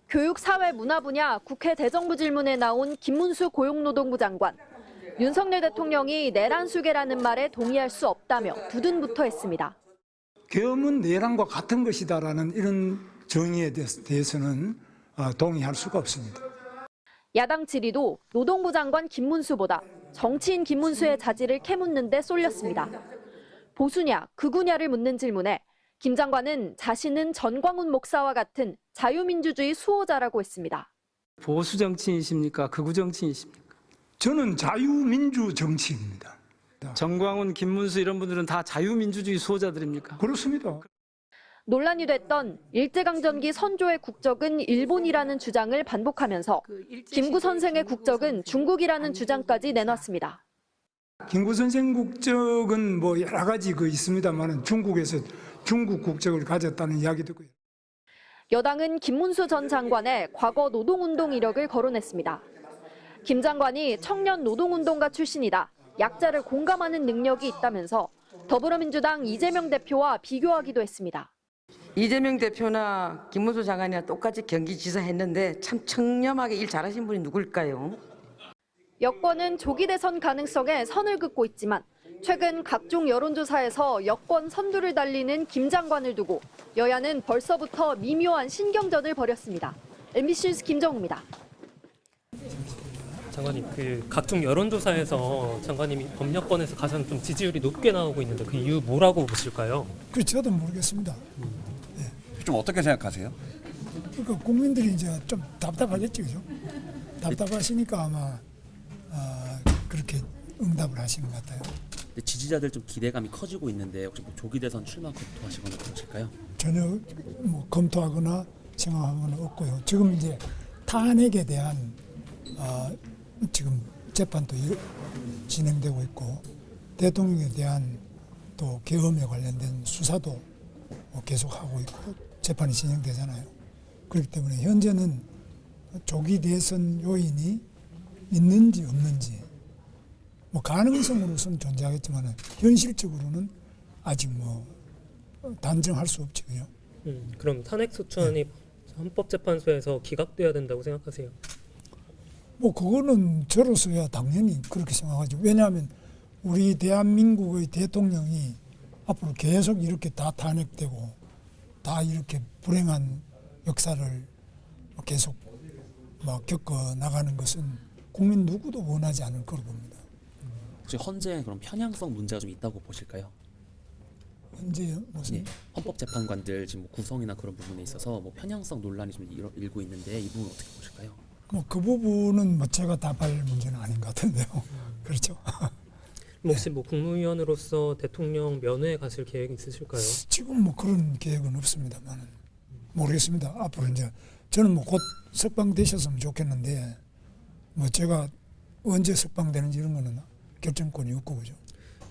교육, 사회, 문화 분야 국회 대정부 질문에 나온 김문수 고용노동부 장관. 윤석열 대통령이 내란수계라는 말에 동의할 수 없다며 두둔부터 했습니다. 계엄은 내란과 같은 것이다라는 이런 정의에 대해서는 동의할 수가 없습니다. 야당 질의도 노동부 장관 김문수보다 정치인 김문수의 자질을 캐묻는 데 쏠렸습니다. 보수냐, 극우냐를 묻는 질문에 김 장관은 자신은 전광훈 목사와 같은 자유민주주의 수호자라고 했습니다. 보수 정치인이십니까? 극우 정치인이십니까? 저는 자유민주 정치인입니다. 전광훈, 김문수 이런 분들은 다 자유민주주의 수호자들입니까? 그렇습니다. 논란이 됐던 일제강점기 선조의 국적은 일본이라는 주장을 반복하면서 김구 선생의 국적은 중국이라는 주장까지 내놨습니다. 김구 선생 국적은 뭐 여러 가지 있습니다만 중국에서 중국 국적을 가졌다는 이야기도 있고요. 여당은 김문수 전 장관의 과거 노동운동 이력을 거론했습니다. 김 장관이 청년 노동운동가 출신이다. 약자를 공감하는 능력이 있다면서 더불어민주당 이재명 대표와 비교하기도 했습니다. 이재명 대표나 김문수 장관이나 똑같이 경기지사 했는데 참 청렴하게 일 잘하신 분이 누굴까요? 여권은 조기 대선 가능성에 선을 긋고 있지만 최근 각종 여론조사에서 여권 선두를 달리는 김 장관을 두고 여야는 벌써부터 미묘한 신경전을 벌였습니다. MBC 뉴스 김정우입니다. 장관님, 각종 여론조사에서 장관님이 법여권에서 가장 좀 지지율이 높게 나오고 있는데 그 이유 뭐라고 보실까요? 그 저도 모르겠습니다. 좀 어떻게 생각하세요? 그러니까 국민들이 이제 좀 답답하겠죠, 그죠? 답답하시니까 아마 그렇게 응답을 하시는 것 같아요. 지지자들 좀 기대감이 커지고 있는데 혹시 뭐 조기 대선 출마 검토하시거나 그러실까요? 전혀 뭐 검토하거나 생각한 건 없고요. 지금 이제 탄핵에 대한 지금 재판도 진행되고 있고 대통령에 대한 또 계엄에 관련된 수사도 계속하고 있고 재판이 진행되잖아요. 그렇기 때문에 현재는 조기 대선 요인이 있는지 없는지 뭐 가능성으로서는 존재하겠지만 현실적으로는 아직 뭐 단정할 수 없죠. 그럼 탄핵소추안이 헌법재판소에서 기각돼야 된다고 생각하세요? 뭐 그거는 저로서야 당연히 그렇게 생각하죠. 왜냐하면 우리 대한민국의 대통령이 앞으로 계속 이렇게 다 탄핵되고 다 이렇게 불행한 역사를 계속 막 겪어 나가는 것은 국민 누구도 원하지 않을 거로 봅니다. 혹시 헌재 그럼 편향성 문제가 좀 있다고 보실까요? 현재 무슨 네, 헌법재판관들 지금 뭐 구성이나 그런 부분에 있어서 뭐 편향성 논란이 좀 일고 있는데 이 부분 어떻게 보실까요? 뭐 그 부분은 뭐 제가 답할 문제는 아닌 것 같은데요. 그렇죠. 혹시 뭐 국무위원으로서 대통령 면회에 가실 계획 있으실까요? 지금 뭐 그런 계획은 없습니다만 모르겠습니다. 앞으로 이제 저는 뭐 곧 석방되셨으면 좋겠는데 뭐 제가 언제 석방되는지 이런 거는 결정권이 없고 그죠.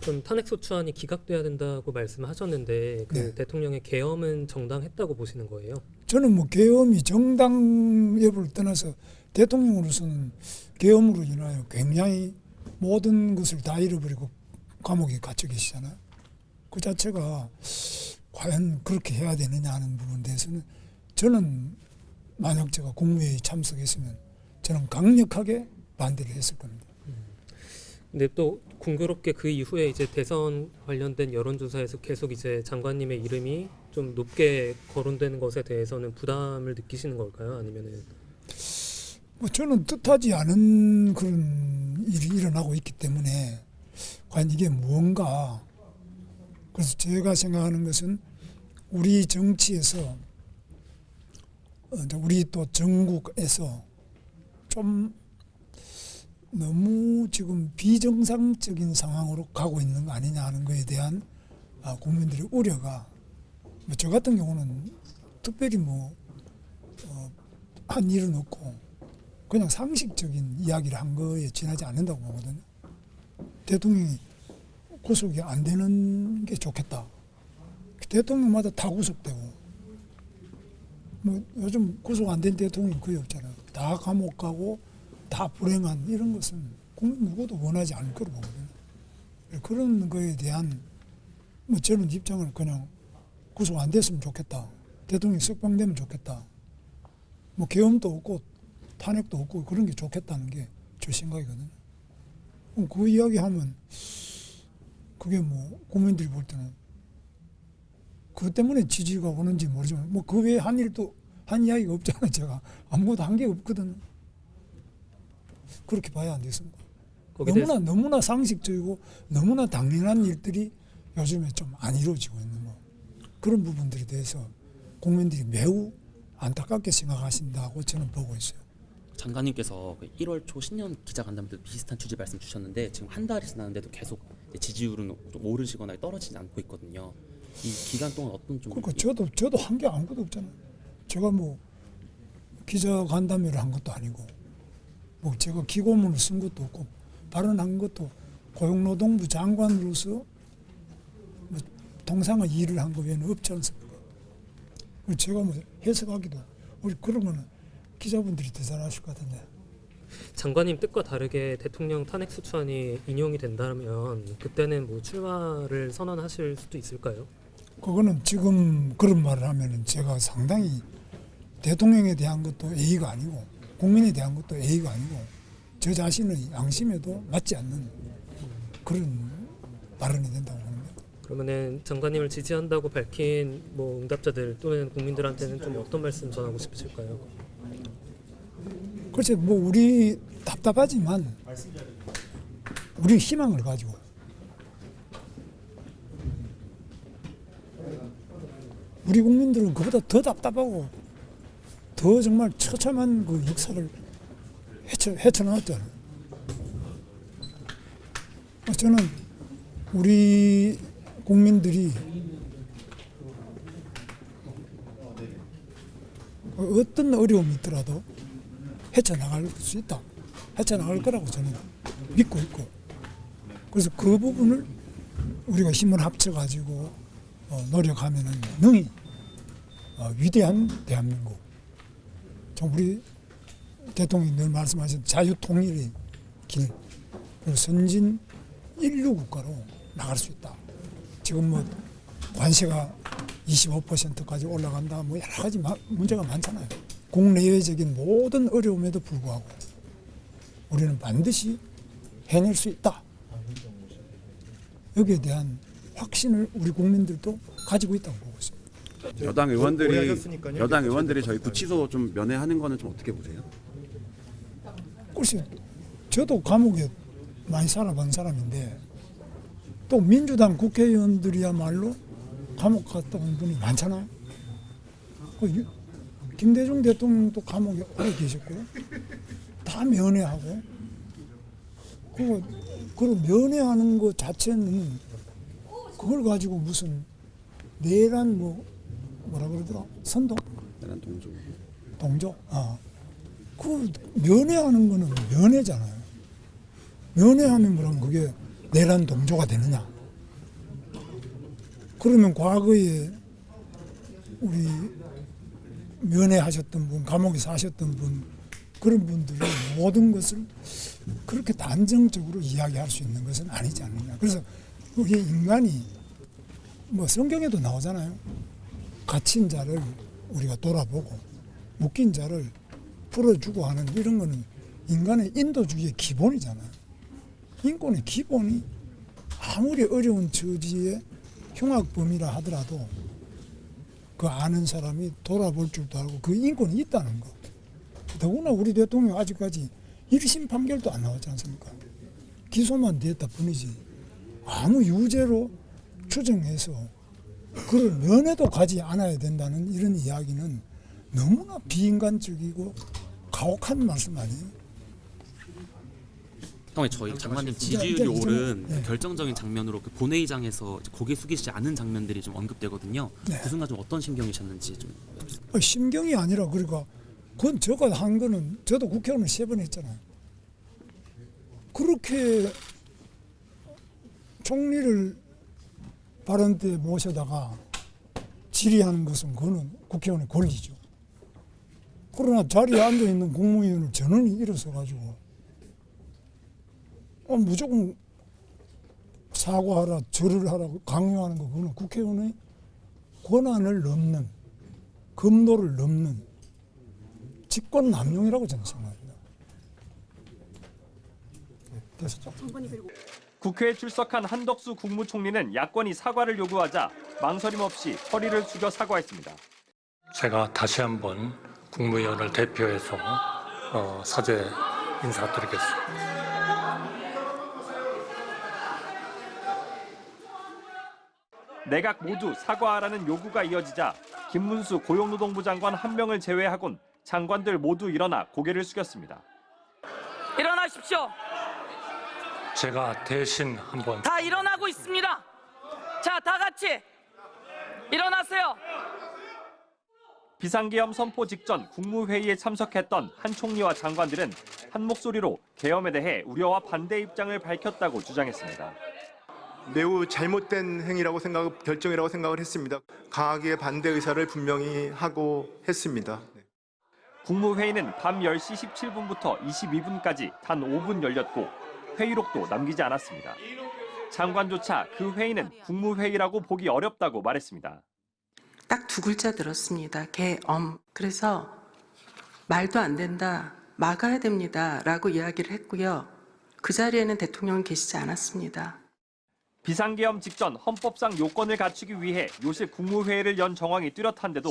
그럼 탄핵소추안이 기각돼야 된다고 말씀하셨는데 네. 대통령의 계엄은 정당했다고 보시는 거예요? 저는 뭐 계엄이 정당 여부를 떠나서 대통령으로서는 계엄으로 인하여 굉장히 모든 것을 다 잃어버리고 감옥에 갇혀 계시잖아요. 그 자체가 과연 그렇게 해야 되느냐 하는 부분에 대해서는 저는 만약 제가 국무회의에 참석했으면 저는 강력하게 반대를 했을 겁니다. 근데 또 공교롭게 그 이후에 이제 대선 관련된 여론조사에서 계속 이제 장관님의 이름이 좀 높게 거론되는 것에 대해서는 부담을 느끼시는 걸까요? 아니면은 뭐 저는 뜻하지 않은 그런 일이 일어나고 있기 때문에 과연 이게 무언가. 그래서 제가 생각하는 것은 우리 정치에서 우리 또 전국에서 좀 너무 지금 비정상적인 상황으로 가고 있는 거 아니냐 하는 거에 대한 국민들의 우려가 뭐 저 같은 경우는 특별히 한 일은 없고 그냥 상식적인 이야기를 한 거에 지나지 않는다고 보거든요. 대통령이 구속이 안 되는 게 좋겠다. 대통령마다 다 구속되고 뭐 요즘 구속 안 된 대통령이 거의 없잖아요. 다 감옥 가고 다 불행한 이런 것은 국민 누구도 원하지 않을 거로 보거든요. 그런 거에 대한 뭐 저는 입장을 그냥 구속 안 됐으면 좋겠다. 대통령이 석방되면 좋겠다. 뭐 계엄도 없고 탄핵도 없고 그런 게 좋겠다는 게 제 생각이거든요. 그럼 그 이야기하면 그게 뭐 국민들이 볼 때는 그것 때문에 지지가 오는지 모르지만 뭐 그 외에 한 일도 한 이야기가 없잖아요. 제가 아무것도 한 게 없거든요. 그렇게 봐야 안 되겠습니까? 거기에 대해서 너무나 상식적이고 너무나 당연한 일들이 요즘에 좀 안 이루어지고 있는 뭐 그런 부분들에 대해서 국민들이 매우 안타깝게 생각하신다고 저는 보고 있어요. 장관님께서 1월 초 신년 기자간담회 때도 비슷한 취지 말씀 주셨는데 지금 한 달이 지났는데도 계속 지지율은 좀 오르시거나 떨어지지 않고 있거든요. 이 기간 동안 어떤 좀 그러니까 저도 한 게 아무것도 없잖아요. 제가 뭐 기자간담회를 한 것도 아니고 뭐 제가 기고문을 쓴 것도 없고 발언한 것도 고용노동부 장관으로서 뭐 통상의 일을 한 거 외에는 없지 않습니까? 제가 뭐 해석하기도 우리 그러면 기자분들이 더 잘하실 것 같은데. 장관님 뜻과 다르게 대통령 탄핵 소추안이 인용이 된다면 그때는 뭐 출마를 선언하실 수도 있을까요? 그거는 지금 그런 말을 하면은 제가 상당히 대통령에 대한 것도 예의가 아니고 국민에 대한 것도 예의가 아니고 저 자신의 양심에도 맞지 않는 그런 발언이 된다고 봅니다. 그러면은 장관님을 지지한다고 밝힌 뭐 응답자들 또는 국민들한테는 좀 어떤 말씀 전하고 싶으실까요? 글쎄 뭐 우리 답답하지만 우리 희망을 가지고 우리 국민들은 그보다 더 답답하고 더 정말 처참한 그 역사를 헤쳐나왔잖아요. 저는 우리 국민들이 어떤 어려움이 있더라도 헤쳐나갈 수 있다. 헤쳐나갈 거라고 저는 믿고 있고 그래서 그 부분을 우리가 힘을 합쳐가지고 노력하면은 능히 위대한 대한민국 좀 우리 대통령이 늘 말씀하신 자유통일의 길 그리고 선진 인류 국가로 나갈 수 있다. 지금 뭐 관세가 25%까지 올라간다 뭐 여러 가지 문제가 많잖아요. 국내외적인 모든 어려움에도 불구하고 우리는 반드시 해낼 수 있다. 여기에 대한 확신을 우리 국민들도 가지고 있다고 보고 있습니다. 여당 의원들이 저희 구치소 좀 면회하는 거는 좀 어떻게 보세요? 글쎄, 저도 감옥에 많이 살아본 사람인데 또 민주당 국회의원들이야말로 감옥 갔다 온 분이 많잖아요. 김대중 대통령도 감옥에 오래 계셨고요. 다 면회하고 그걸 면회하는 것 자체는 그걸 가지고 무슨 내란 뭐라 그러더라 선동? 내란 동조? 그 면회하는 거는 면회잖아요. 면회하면 그럼 그게 내란 동조가 되느냐? 그러면 과거에 우리 면회하셨던 분, 감옥에 사셨던 분 그런 분들이 모든 것을 그렇게 단정적으로 이야기할 수 있는 것은 아니지 않느냐. 그래서 우리 인간이 뭐 성경에도 나오잖아요. 갇힌 자를 우리가 돌아보고 묶인 자를 풀어주고 하는 이런 거는 인간의 인도주의의 기본이잖아요. 인권의 기본이 아무리 어려운 처지에 흉악범이라 하더라도 그 아는 사람이 돌아볼 줄도 알고 그 인권이 있다는 거. 더구나 우리 대통령 아직까지 1심 판결도 안 나왔지 않습니까? 기소만 됐다 뿐이지 아무 유죄로 추정해서 그걸 면회도 가지 않아야 된다는 이런 이야기는 너무나 비인간적이고 가혹한 말씀 아니에요? 잠깐만 저희 장관님 지지율이 오른 결정적인 장면으로 그 본회의장에서 고개 숙이지 않은 장면들이 좀 언급되거든요. 네. 그 순간 좀 어떤 심경이셨는지 좀. 심경이 아니라 그러니까 그건 제가 한 거는 저도 국회의원을 3번 했잖아요. 그렇게 총리를 발언 때 모셔다가 질의하는 것은 그거는 국회의원의 권리죠. 그러나 자리에 앉아있는 국무위원을 전원이 일어서가지고 무조건 사과하라, 절을 하라고 강요하는 거 그거는 국회의원의 권한을 넘는, 금도를 넘는 직권 남용이라고 저는 생각합니다. 됐었죠? 국회에 출석한 한덕수 국무총리는 야권이 사과를 요구하자 망설임 없이 허리를 숙여 사과했습니다. 제가 다시 한번 국무위원을 대표해서 사죄 인사드리겠습니다. 내각 모두 사과하라는 요구가 이어지자 김문수 고용노동부 장관 한 명을 제외하곤 장관들 모두 일어나 고개를 숙였습니다. 일어나십시오. 제가 대신 한번 다 일어나고 있습니다. 자, 다 같이 일어나세요. 비상계엄 선포 직전 국무회의에 참석했던 한 총리와 장관들은 한 목소리로 계엄에 대해 우려와 반대 입장을 밝혔다고 주장했습니다. 매우 잘못된 행위라고 결정이라고 생각을 했습니다. 강하게 반대 의사를 분명히 하고 했습니다. 국무회의는 밤 10시 17분부터 22분까지 단 5분 열렸고 회의록도 남기지 않았습니다. 장관조차 그 회의는 국무회의라고 보기 어렵다고 말했습니다. 딱 두 글자 들었습니다. 계엄. 그래서 말도 안 된다, 막아야 됩니다 라고 이야기를 했고요. 그 자리에는 대통령은 계시지 않았습니다. 비상계엄 직전 헌법상 요건을 갖추기 위해 요새 국무회의를 연 정황이 뚜렷한데도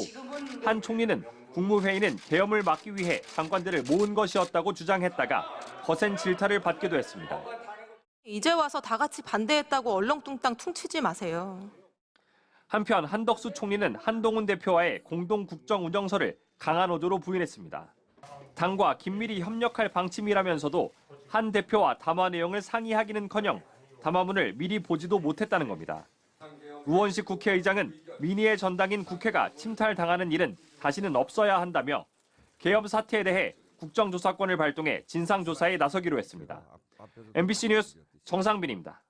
한 총리는 국무회의는 계엄을 막기 위해 장관들을 모은 것이었다고 주장했다가 거센 질타를 받기도 했습니다. 이제 와서 다 같이 반대했다고 얼렁뚱땅 퉁치지 마세요. 한편 한덕수 총리는 한동훈 대표와의 공동 국정 운영서를 강한 어조로 부인했습니다. 당과 긴밀히 협력할 방침이라면서도 한 대표와 담화 내용을 상의하기는커녕 담화문을 미리 보지도 못했다는 겁니다. 우원식 국회의장은 민의의 전당인 국회가 침탈당하는 일은 다시는 없어야 한다며 계엄 사태에 대해 국정조사권을 발동해 진상조사에 나서기로 했습니다. MBC 뉴스 정상빈입니다.